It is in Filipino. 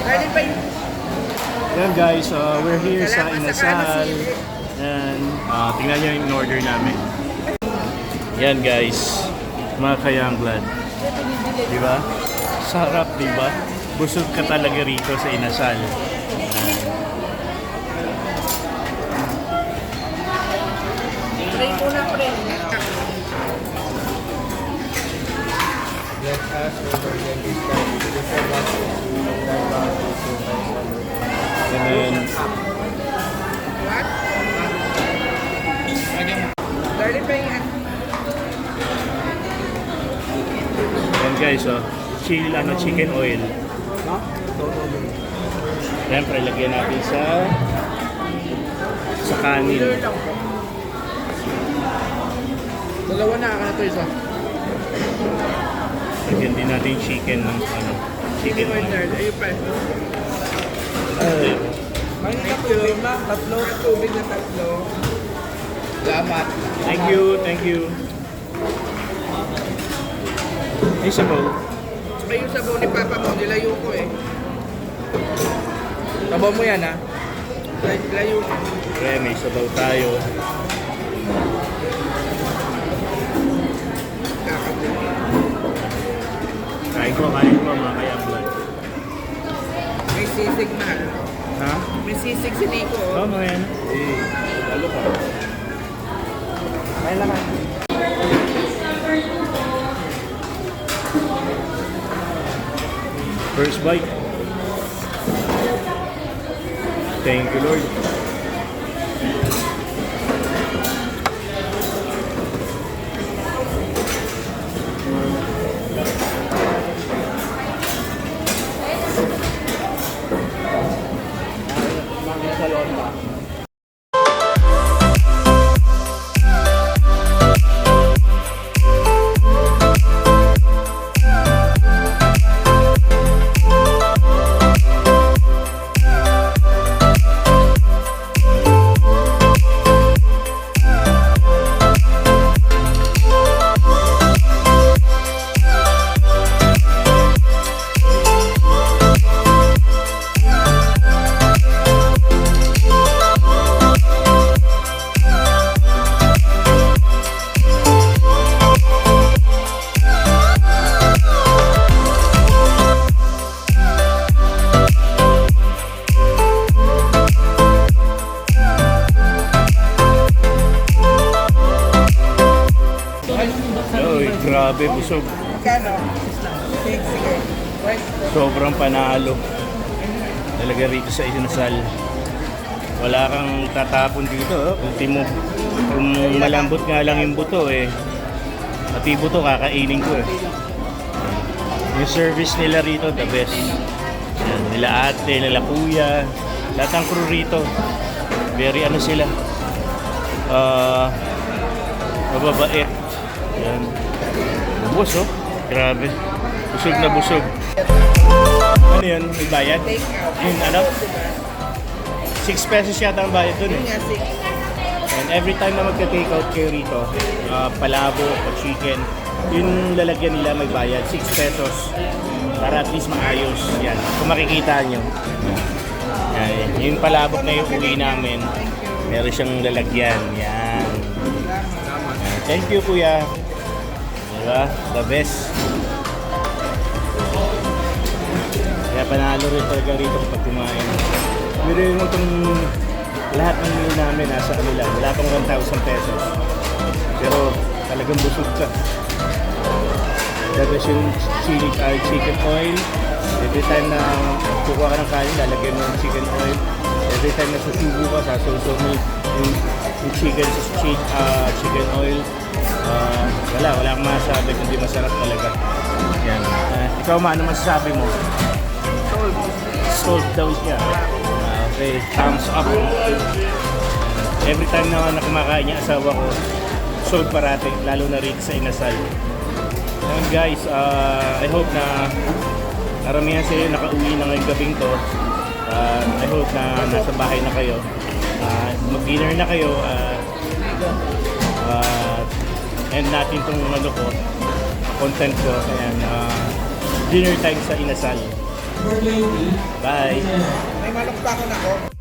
Yan guys, we're here sa Inasal. And tingnan nyo yung order namin. Yan guys, mga kayanglad. Diba? Sarap, diba? Busog ka talaga rito sa Inasal. Pray muna, pray. Let us over the And then, What? Darling, pray yan. yan guys, chicken oil. Siyempre, lagyan natin sa kanin. Dalawa na, ako na ito isa. Lagyan din natin chicken ng chicken oil. Ayun pa. Ay, May tubig na, tatlo. Tubig na tatlo. Salamat. thank you, thank you. Ay, sabaw. Saka yung sabaw ni Papa mo, nilayo ko eh. Sabaw mo yan ha? Nilayo ko. Kaya may sabaw tayo. Kain ko mga kayanglad. May sisig na. Ha? May sisig si Nico. Oo, mga yan. Lalo ka. May laman. First bite. Thank you, Lord. Oy, grabe, busog. Kano? Sige. Sobrang panalo. Talaga rito sa Inasal. Wala kang tatapon dito. Ultimo, kung malambot nga lang yung buto pati buto kakainin ko Yung service nila rito, the best. Yan, nila ate, nila kuya, lahat ng crew rito. Very sila. Mababait. Yan. Bubos grabe. Busog na busog. Ano yun? May bayad? Take out. Yung 6 pesos yata ang bayad dun Yun nga, sige. And every time na magka-take out kayo rito, palabo o chicken, yung lalagyan nila may bayad, 6 pesos. Para at least maayos. Yan. Kung makikita nyo. Yan. Yung palabok na yung uwi namin, meron siyang lalagyan. Yan. Thank you, kuya. Diba? The best. Kaya panalo rin talaga rito kapag kumain. Pero yung itong lahat ng meal namin nasa kanila. Wala pang 1,000 pesos. Pero talagang busog ka. Tapos yung chicken oil. Every time na kukuha ka ng kanin, lalagyan mo ng chicken oil. Every time na susubo ka, sasawsaw mo yung chicken sa chicken oil. Wala akong masasabi kundi masarap talaga. Yan. Ikaw ano masasabi mo? Salt daw siya. Okay, thumbs up. Every time na kumakain niya asawa ko, salt parati, lalo na rin sa Inasal. And guys, I hope na karamihan sila nakauwi na ngayong gabing to. I hope na nasa bahay na kayo. Mag-dinner na kayo. And natin itong content ko. Ayan, dinner time sa Inasal. Bye! May manok pa ako na ko.